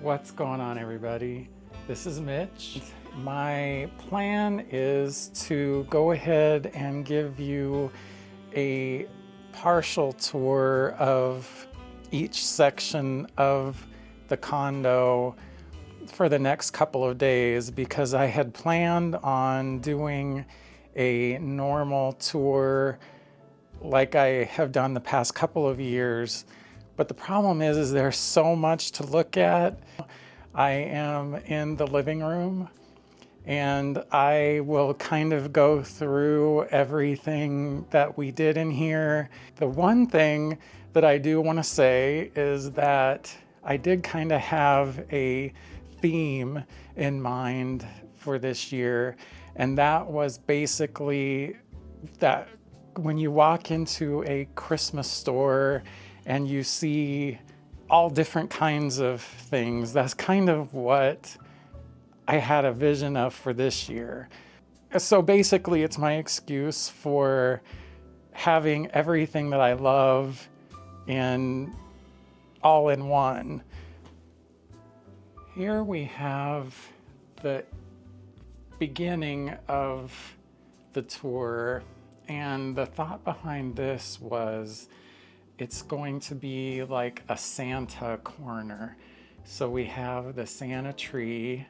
What's going on, everybody? This is Mitch. My plan is to go ahead and give you a partial tour of each section of the condo for the next couple of days, because I had planned on doing a normal tour like I have done the past couple of years. But the problem is there's so much to look at. I am in the living room and I will kind of go through everything that we did in here. The one thing that I do want to say is that I did kind of have a theme in mind for this year, and that was basically that when you walk into a Christmas store and you see all different kinds of things, that's kind of what I had a vision of for this year. So basically, it's my excuse for having everything that I love in all in one. Here we have the beginning of the tour, and the thought behind this was it's going to be like a Santa corner. So we have the Santa tree,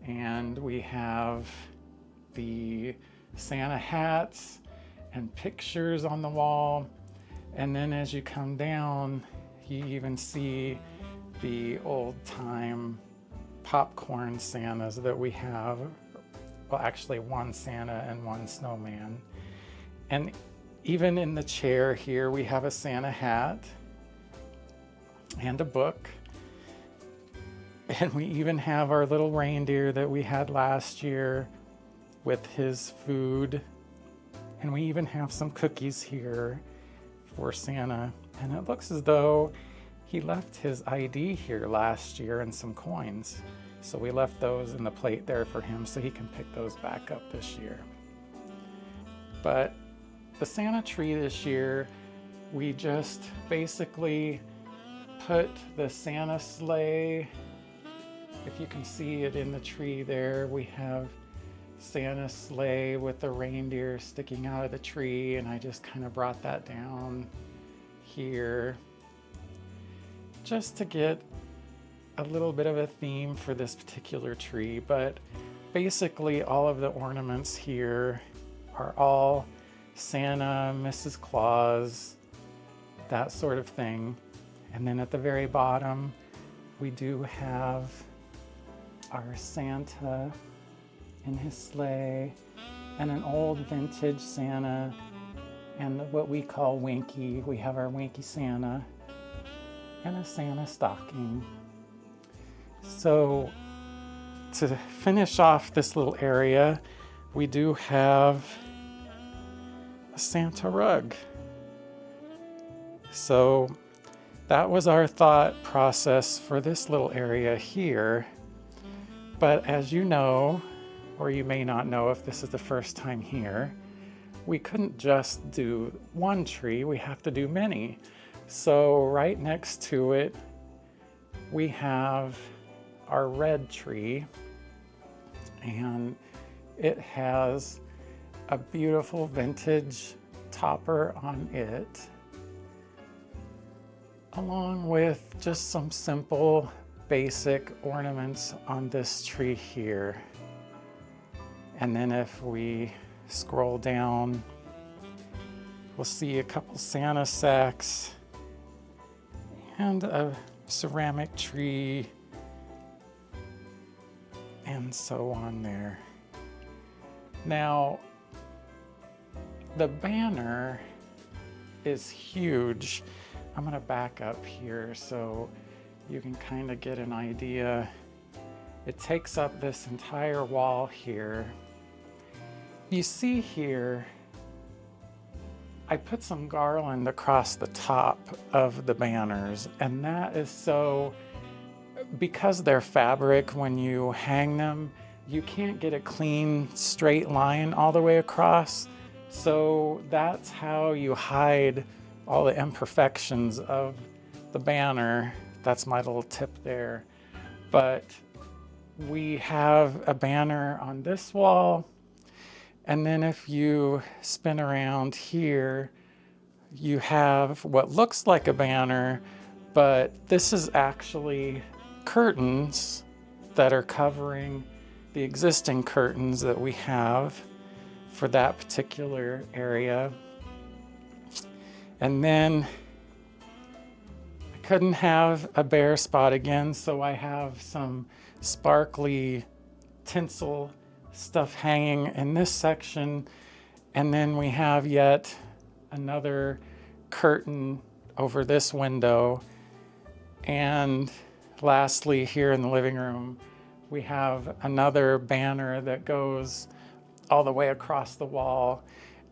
and we have the Santa hats and pictures on the wall. And then as you come down, you even see the old time popcorn Santas that we have. Well, actually one Santa and one snowman. And even in the chair here, we have a Santa hat and a book. And we even have our little reindeer that we had last year with his food. And we even have some cookies here for Santa. And it looks as though he left his ID here last year and some coins. So we left those in the plate there for him so he can pick those back up this year. But the Santa tree this year, we just basically put the Santa sleigh. If you can see it in the tree there, we have Santa's sleigh with the reindeer sticking out of the tree, and I just kind of brought that down here just to get a little bit of a theme for this particular tree. But basically all of the ornaments here are all Santa, Mrs. Claus, that sort of thing. And then at the very bottom, we do have our Santa in his sleigh, and an old vintage Santa, and what we call Winky. We have our Winky Santa and a Santa stocking. So to finish off this little area, we do have a Santa rug. So that was our thought process for this little area here. But as you know, or you may not know if this is the first time here, we couldn't just do one tree, we have to do many. So right next to it, we have our red tree, and it has a beautiful vintage topper on it, along with just some simple basic ornaments on this tree here. And then if we scroll down, we'll see a couple Santa sacks and a ceramic tree and so on there. Now, the banner is huge. I'm gonna back up here so you can kind of get an idea. It takes up this entire wall here. You see here, I put some garland across the top of the banners, and that is so, because they're fabric, when you hang them, you can't get a clean straight line all the way across. So that's how you hide all the imperfections of the banner. That's my little tip there. But we have a banner on this wall, and then if you spin around here, you have what looks like a banner, but this is actually curtains that are covering the existing curtains that we have for that particular area. And then I couldn't have a bare spot again, so I have some sparkly tinsel stuff hanging in this section. And then we have yet another curtain over this window. And lastly, here in the living room, we have another banner that goes all the way across the wall.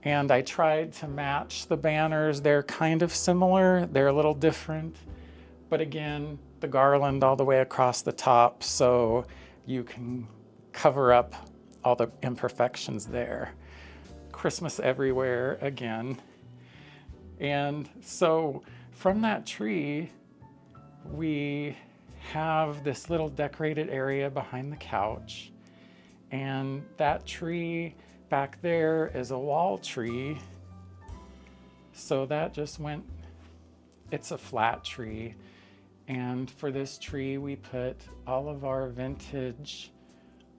And I tried to match the banners. They're kind of similar, they're a little different. But again, the garland all the way across the top, so you can cover up all the imperfections there. Christmas everywhere again. And so from that tree, we have this little decorated area behind the couch. And that tree back there is a wall tree. So that just went, it's a flat tree. And for this tree, we put all of our vintage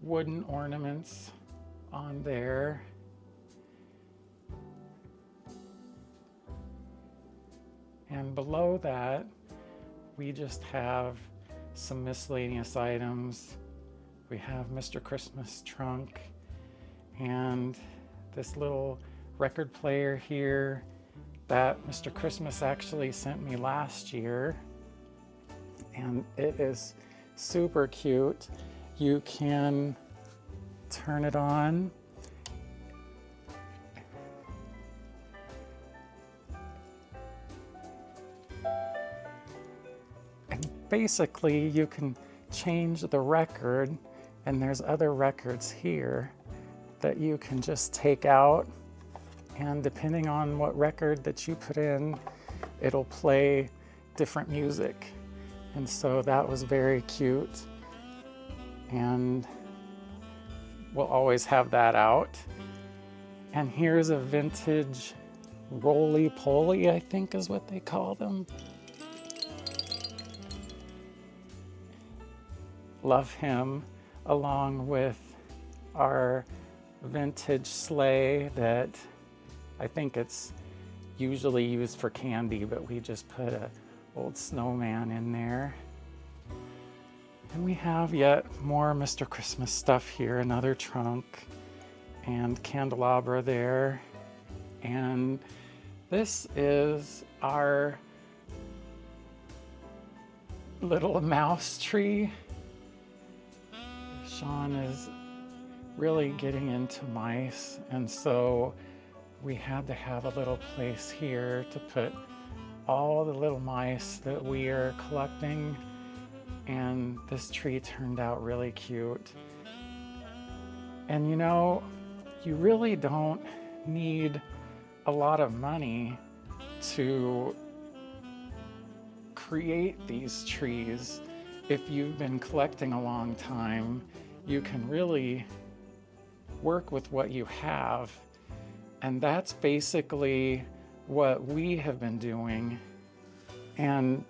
wooden ornaments on there. And below that, we just have some miscellaneous items. We have Mr. Christmas trunk and this little record player here that Mr. Christmas actually sent me last year. And it is super cute. You can turn it on. And basically you can change the record, and there's other records here that you can just take out, and depending on what record that you put in, it'll play different music. And so that was very cute, and we'll always have that out. And here's a vintage roly-poly, I think is what they call them. Love him, along with our vintage sleigh that I think it's usually used for candy, but we just put a old snowman in there. And we have yet more Mr. Christmas stuff here, another trunk and candelabra there. And this is our little mouse tree. Sean is really getting into mice, and so we had to have a little place here to put all the little mice that we are collecting, and this tree turned out really cute. And you know, you really don't need a lot of money to create these trees. If you've been collecting a long time, you can really work with what you have. And that's basically what we have been doing. And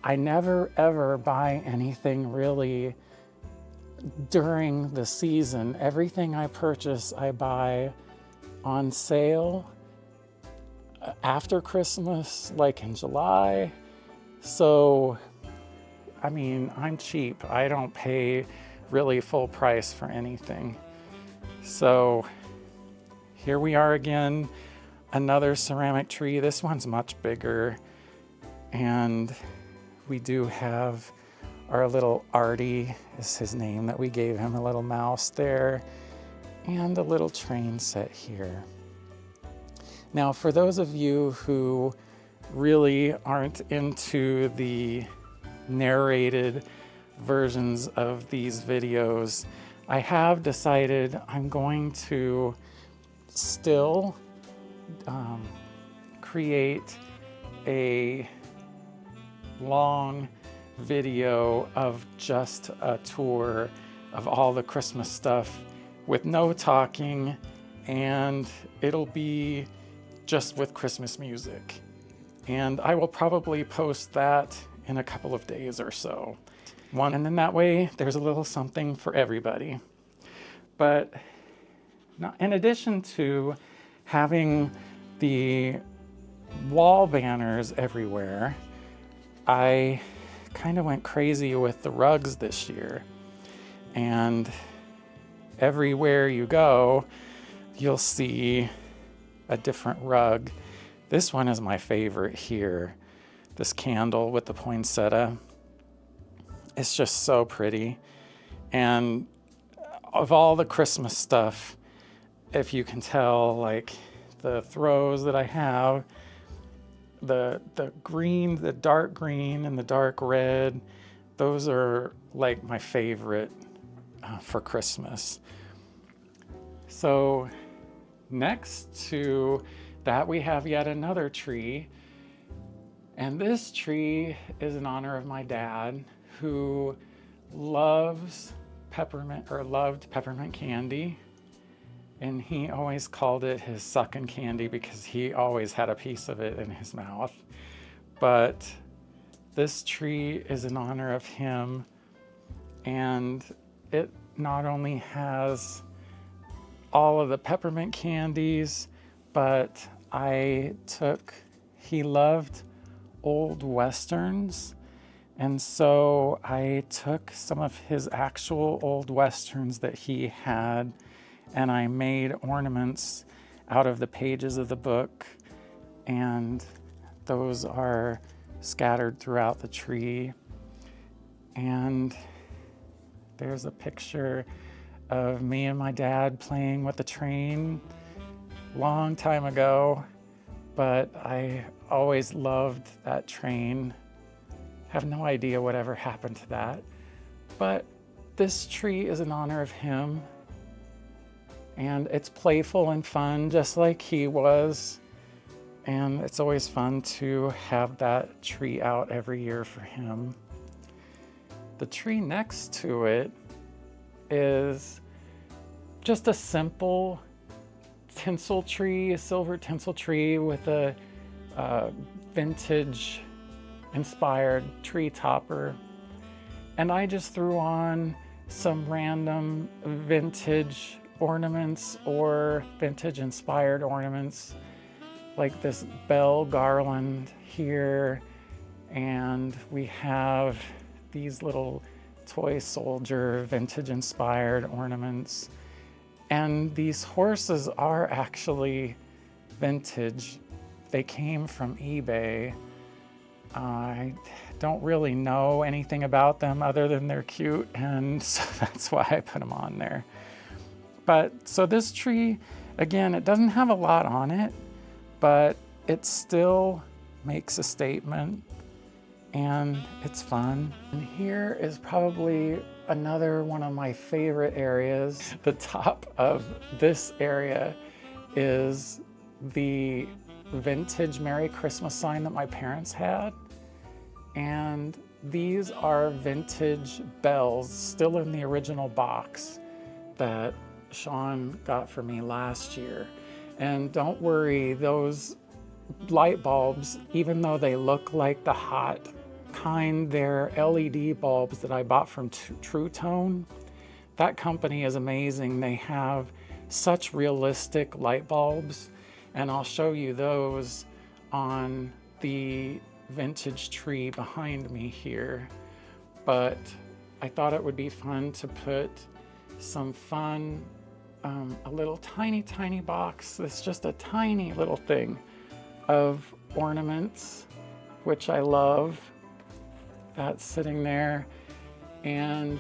I never ever buy anything really during the season. Everything I purchase, I buy on sale after Christmas, like in July. So, I mean, I'm cheap. I don't pay really full price for anything. So here we are again, another ceramic tree. This one's much bigger. And we do have our little Artie, is his name that we gave him, a little mouse there, and a little train set here. Now, for those of you who really aren't into the narrated versions of these videos, I have decided I'm going to still create a long video of just a tour of all the Christmas stuff with no talking, and it'll be just with Christmas music. And I will probably post that in a couple of days or so. And then that way there's a little something for everybody. But now, in addition to having the wall banners everywhere, I kind of went crazy with the rugs this year. And everywhere you go, you'll see a different rug. This one is my favorite here. This candle with the poinsettia. It's just so pretty. And of all the Christmas stuff, if you can tell, like the throws that I have, the green, the dark green and the dark red, those are like my favorite for Christmas. So next to that, we have yet another tree. And this tree is in honor of my dad, who loved peppermint candy. And he always called it his sucking candy because he always had a piece of it in his mouth. But this tree is in honor of him. And it not only has all of the peppermint candies, but he loved old Westerns. And so I took some of his actual old Westerns that he had, and I made ornaments out of the pages of the book, and those are scattered throughout the tree. And there's a picture of me and my dad playing with the train long time ago, but I always loved that train. Have no idea whatever happened to that, but this tree is in honor of him. And it's playful and fun, just like he was. And it's always fun to have that tree out every year for him. The tree next to it is just a simple tinsel tree, a silver tinsel tree with a vintage inspired tree topper. And I just threw on some random vintage ornaments or vintage inspired ornaments, like this bell garland here, and we have these little toy soldier vintage inspired ornaments. And these horses are actually vintage. They came from eBay. I don't really know anything about them other than they're cute, and so that's why I put them on there. But so this tree, again, it doesn't have a lot on it, but it still makes a statement, and it's fun. And here is probably another one of my favorite areas. The top of this area is the vintage Merry Christmas sign that my parents had. And these are vintage bells, still in the original box that Sean got for me last year. And don't worry, those light bulbs, even though they look like the hot kind, they're LED bulbs that I bought from True Tone. That company is amazing. They have such realistic light bulbs, and I'll show you those on the vintage tree behind me here. But I thought it would be fun to put some fun, a little tiny box that's just a tiny little thing of ornaments, which I love. That's sitting there, and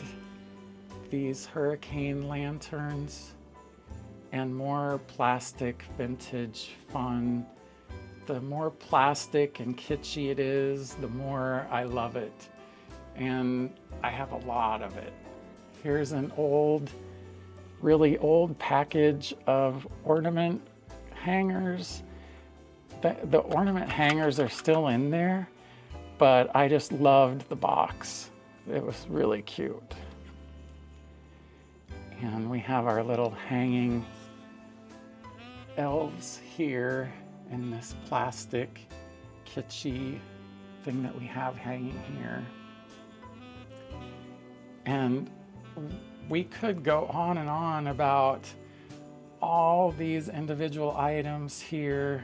these hurricane lanterns, and more plastic vintage fun. The more plastic and kitschy it is, the more I love it. And I have a lot of it. Here's an really old package of ornament hangers. The ornament hangers are still in there, but I just loved the box. It was really cute. And we have our little hanging elves here in this plastic kitschy thing that we have hanging here. And we could go on and on about all these individual items here,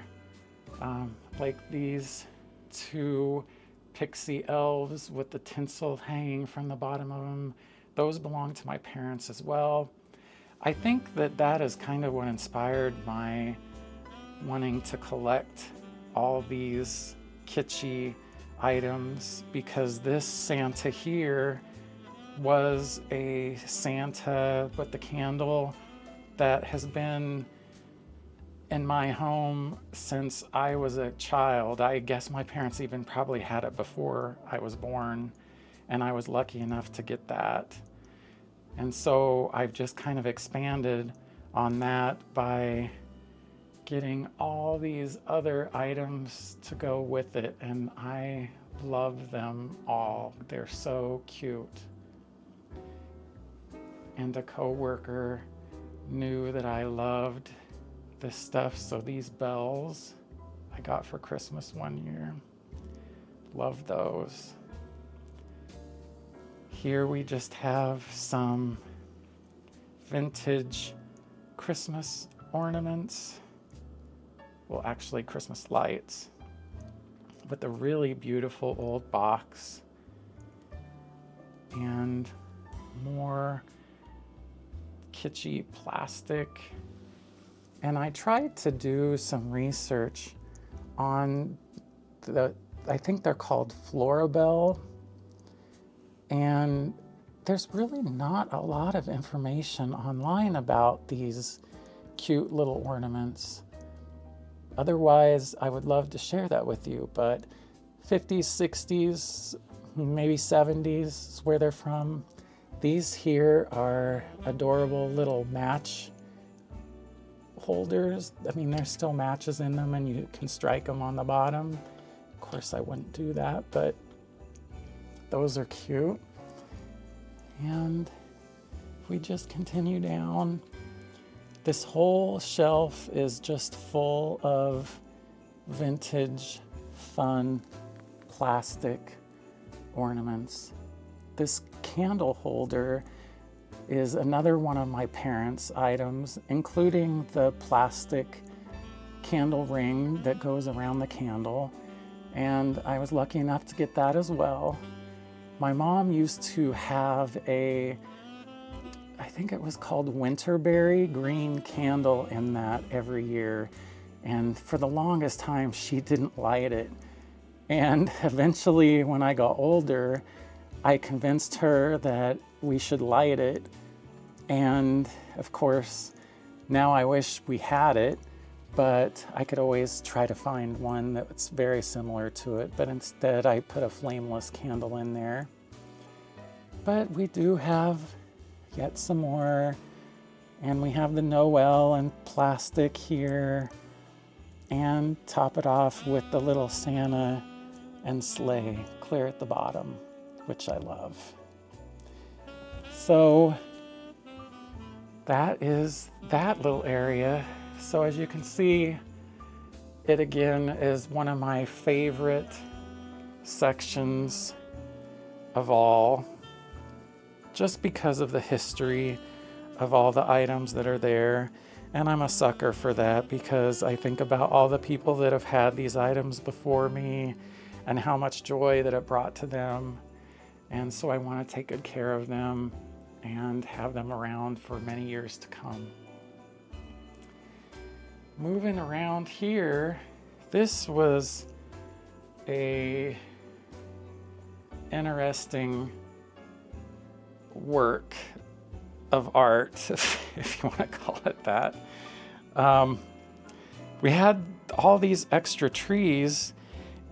like these two pixie elves with the tinsel hanging from the bottom of them. Those belong to my parents as well. I think that that is kind of what inspired my wanting to collect all these kitschy items, because this Santa here was a Santa with the candle that has been in my home since I was a child. I guess my parents even probably had it before I was born, and I was lucky enough to get that. And so I've just kind of expanded on that by getting all these other items to go with it, and I love them all. They're so cute. And a coworker knew that I loved this stuff, so these bells I got for Christmas one year. Love those. Here we just have some vintage Christmas ornaments. Well, actually Christmas lights with a really beautiful old box, and more kitschy plastic. And I tried to do some research on I think they're called Floribel, and there's really not a lot of information online about these cute little ornaments. Otherwise, I would love to share that with you, but 50s, 60s, maybe 70s is where they're from. These here are adorable little match holders. I mean, there's still matches in them and you can strike them on the bottom. Of course, I wouldn't do that, but those are cute. And if we just continue down, this whole shelf is just full of vintage, fun, plastic ornaments. This candle holder is another one of my parents' items, including the plastic candle ring that goes around the candle. And I was lucky enough to get that as well. My mom used to have I think it was called Winterberry green candle in that every year. And for the longest time, she didn't light it. And eventually, when I got older, I convinced her that we should light it. And of course, now I wish we had it, but I could always try to find one that's very similar to it. But instead, I put a flameless candle in there. But we do have yet some more, and we have the Noel and plastic here, and top it off with the little Santa and sleigh clear at the bottom, which I love. So that is that little area. So as you can see, it again is one of my favorite sections of all, just because of the history of all the items that are there. And I'm a sucker for that, because I think about all the people that have had these items before me and how much joy that it brought to them. And so I want to take good care of them and have them around for many years to come. Moving around here, this was a interesting work of art, if you want to call it that. We had all these extra trees,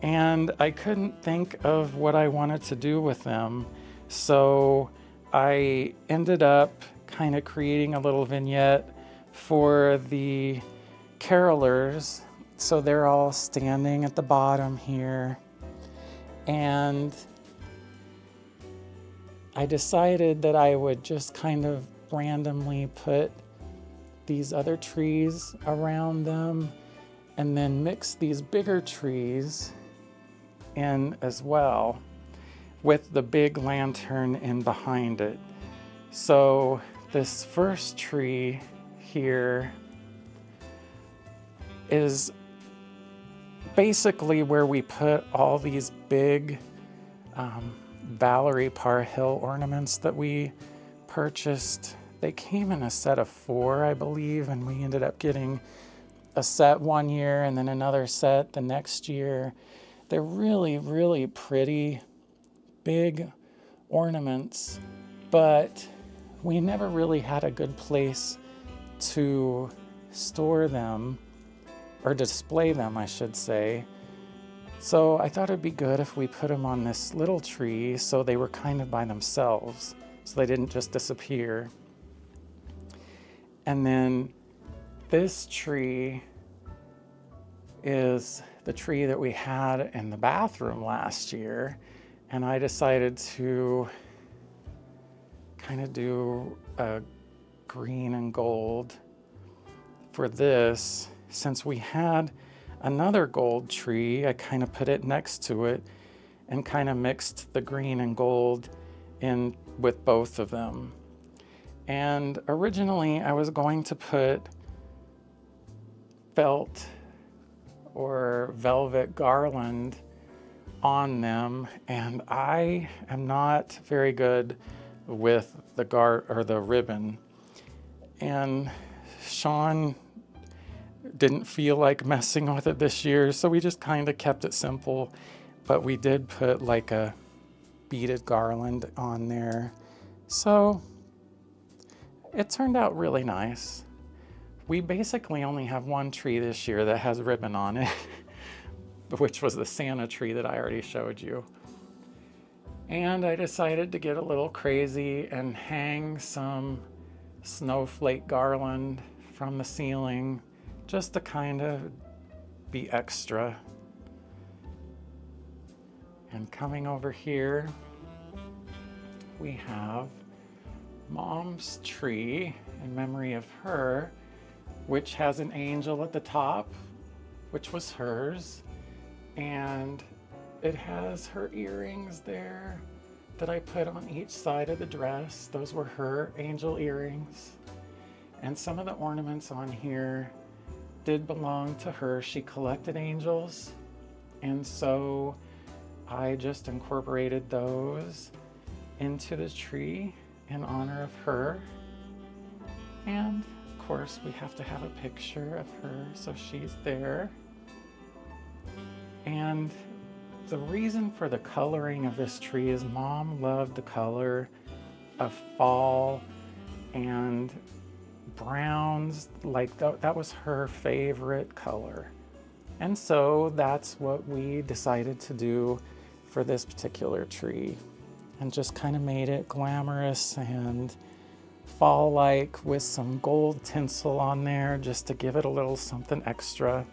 and I couldn't think of what I wanted to do with them. So I ended up kind of creating a little vignette for the carolers. So they're all standing at the bottom here. And I decided that I would just kind of randomly put these other trees around them and then mix these bigger trees in as well with the big lantern in behind it. So this first tree here is basically where we put all these big Valerie Parr Hill ornaments that we purchased. They came in a set of 4, I believe, and we ended up getting a set one year and then another set the next year. They're really, really pretty, big ornaments, but we never really had a good place to store them, or display them, I should say. So I thought it'd be good if we put them on this little tree so they were kind of by themselves, so they didn't just disappear. And then this tree is the tree that we had in the bathroom last year, and I decided to kind of do a green and gold for this. Since we had another gold tree, I kind of put it next to it and kind of mixed the green and gold in with both of them. And originally I was going to put felt or velvet garland on them, and I am not very good with the ribbon. And Sean didn't feel like messing with it this year, so we just kind of kept it simple, but we did put like a beaded garland on there. So it turned out really nice. We basically only have one tree this year that has ribbon on it, which was the Santa tree that I already showed you. And I decided to get a little crazy and hang some snowflake garland from the ceiling, just to kind of be extra. And coming over here, we have Mom's tree in memory of her, which has an angel at the top, which was hers. And it has her earrings there that I put on each side of the dress. Those were her angel earrings. And some of the ornaments on here did belong to her. She collected angels, and so I just incorporated those into the tree in honor of her. And of course we have to have a picture of her, so she's there. And the reason for the coloring of this tree is Mom loved the color of fall and browns, like that was her favorite color. And so that's what we decided to do for this particular tree, and just kind of made it glamorous and fall-like with some gold tinsel on there just to give it a little something extra.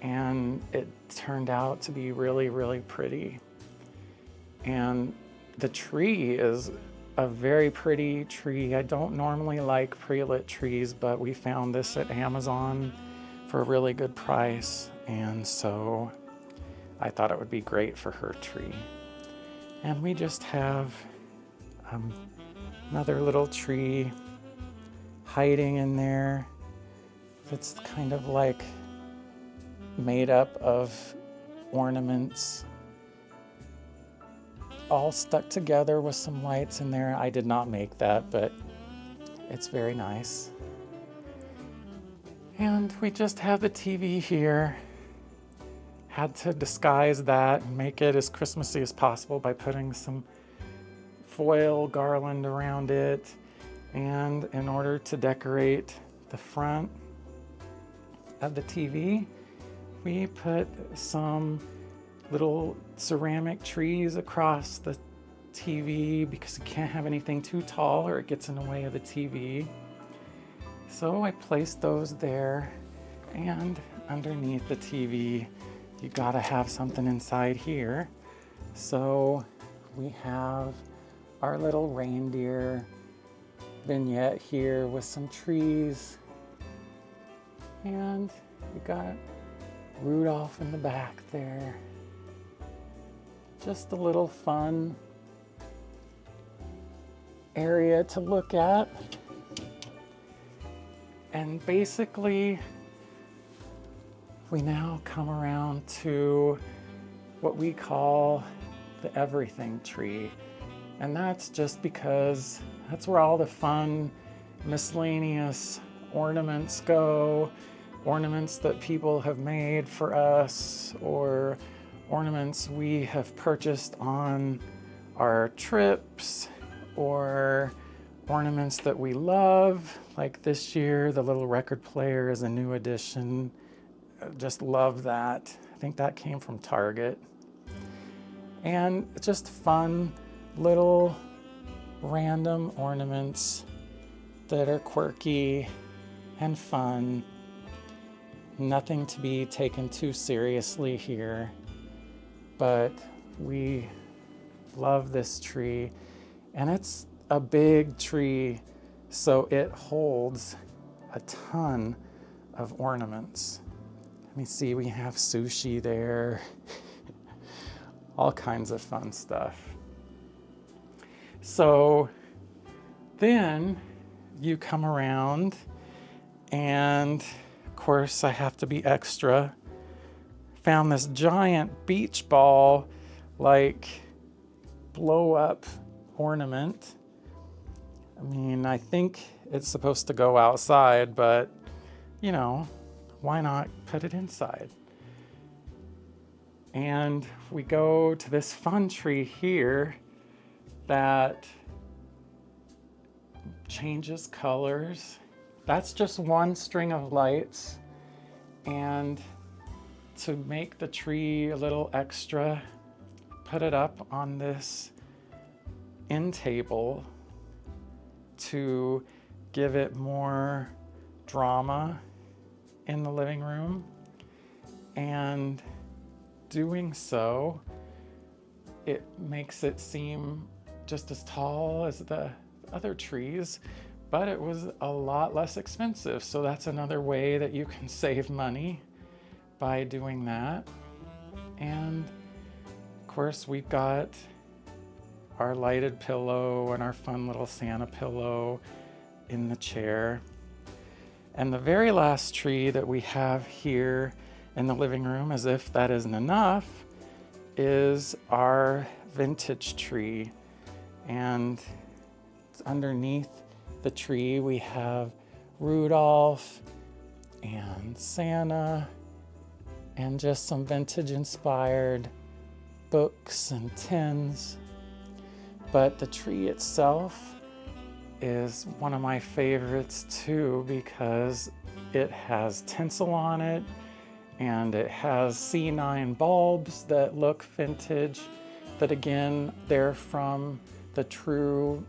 And it turned out to be really, really pretty. And the tree is a very pretty tree. I don't normally like pre-lit trees, but we found this at Amazon for a really good price, and so I thought it would be great for her tree. And we just have another little tree hiding in there that's kind of like made up of ornaments all stuck together with some lights in there. I did not make that, but it's very nice. And we just have the TV here. Had to disguise that and make it as Christmassy as possible by putting some foil garland around it. And in order to decorate the front of the TV, we put some little ceramic trees across the TV because you can't have anything too tall or it gets in the way of the TV. So I placed those there, and underneath the TV, you gotta have something inside here. So we have our little reindeer vignette here with some trees, and we got Rudolph in the back there. Just a little fun area to look at. And basically, we now come around to what we call the everything tree. And that's just because that's where all the fun, miscellaneous ornaments go. Ornaments that people have made for us, or ornaments we have purchased on our trips, or ornaments that we love. Like this year, the little record player is a new addition. Just love that. I think that came from Target. And just fun little random ornaments that are quirky and fun. Nothing to be taken too seriously here, but we love this tree, and it's a big tree, so it holds a ton of ornaments. Let me see, we have sushi there, all kinds of fun stuff. So then you come around, and of course I have to be extra. Found this giant beach ball, like blow up ornament. I mean, I think it's supposed to go outside, but you know, why not put it inside? And we go to this fun tree here that changes colors. That's just one string of lights. And to make the tree a little extra, put it up on this end table to give it more drama in the living room. And doing so, it makes it seem just as tall as the other trees, but it was a lot less expensive. So that's another way that you can save money by doing that. And of course, we've got our lighted pillow and our fun little Santa pillow in the chair. And the very last tree that we have here in the living room, as if that isn't enough, is our vintage tree. And underneath the tree we have Rudolph and Santa and just some vintage inspired books and tins. But the tree itself is one of my favorites too, because it has tinsel on it, and it has C9 bulbs that look vintage, that again, they're from the True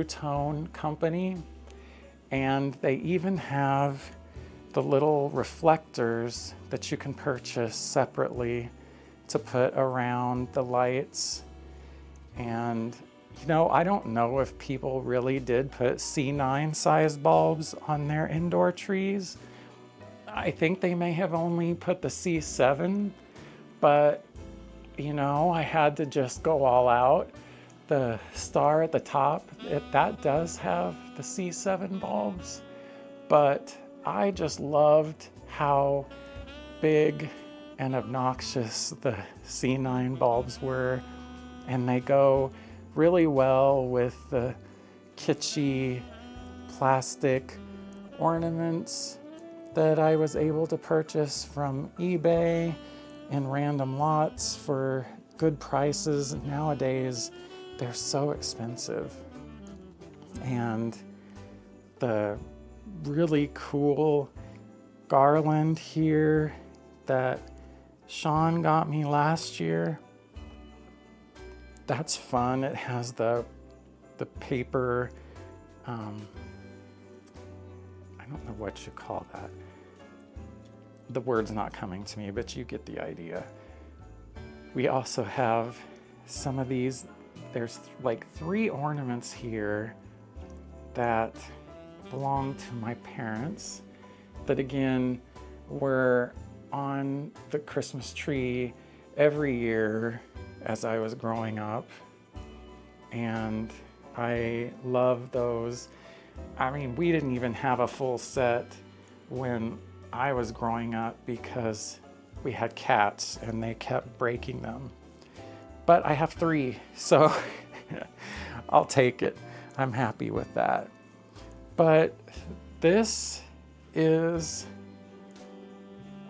Tone company. And they even have the little reflectors that you can purchase separately to put around the lights. And you know, I don't know if people really did put C9 size bulbs on their indoor trees. I think they may have only put the C7, but you know, I had to just go all out. The star at the top, that does have the C7 bulbs, but I just loved how big and obnoxious the C9 bulbs were, and they go really well with the kitschy plastic ornaments that I was able to purchase from eBay in random lots for good prices. Nowadays, they're so expensive. And the really cool garland here that Sean got me last year, that's fun. It has the paper, I don't know what you call that. The word's not coming to me, but you get the idea. We also have some of these. There's like 3 ornaments here that belong to my parents that again were on the Christmas tree every year as I was growing up, and I love those. I mean, we didn't even have a full set when I was growing up because we had cats and they kept breaking them. But I have 3, so I'll take it. I'm happy with that. But this is,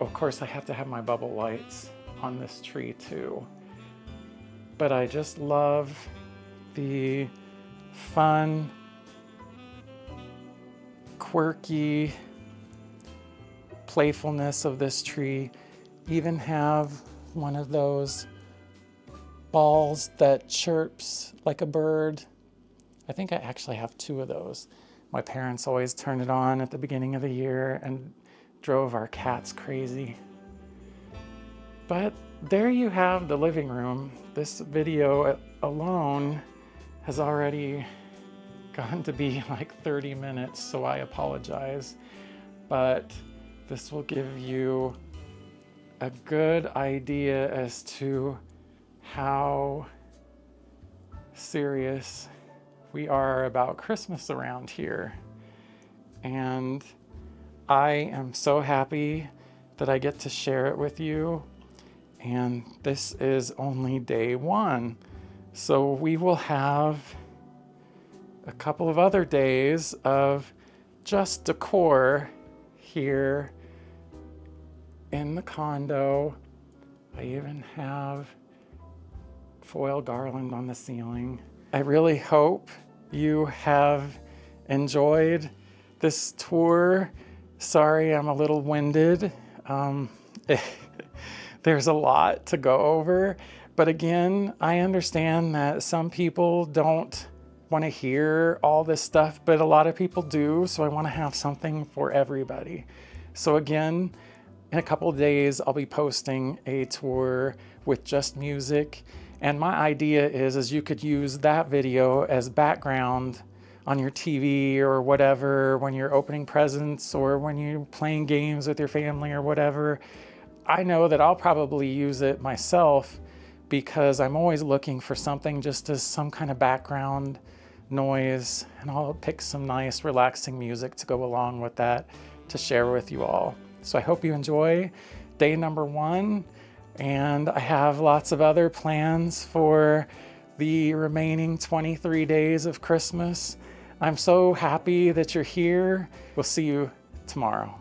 of course, I have to have my bubble lights on this tree too. But I just love the fun, quirky playfulness of this tree. Even have one of those balls that chirps like a bird. I think I actually have 2 of those. My parents always turned it on at the beginning of the year and drove our cats crazy. But there you have the living room. This video alone has already gone to be like 30 minutes, so I apologize. But this will give you a good idea as to how serious we are about Christmas around here. And I am so happy that I get to share it with you. And this is only day 1. So we will have a couple of other days of just decor here in the condo. I even have foil garland on the ceiling. I really hope you have enjoyed this tour. Sorry, I'm a little winded. There's a lot to go over, but again, I understand that some people don't want to hear all this stuff, but a lot of people do, so I want to have something for everybody. So again, in a couple of days, I'll be posting a tour with just music. And my idea is you could use that video as background on your TV or whatever when you're opening presents or when you're playing games with your family or whatever. I know that I'll probably use it myself because I'm always looking for something just as some kind of background noise, and I'll pick some nice relaxing music to go along with that to share with you all. So I hope you enjoy day number 1. And I have lots of other plans for the remaining 23 days of Christmas. I'm so happy that you're here. We'll see you tomorrow.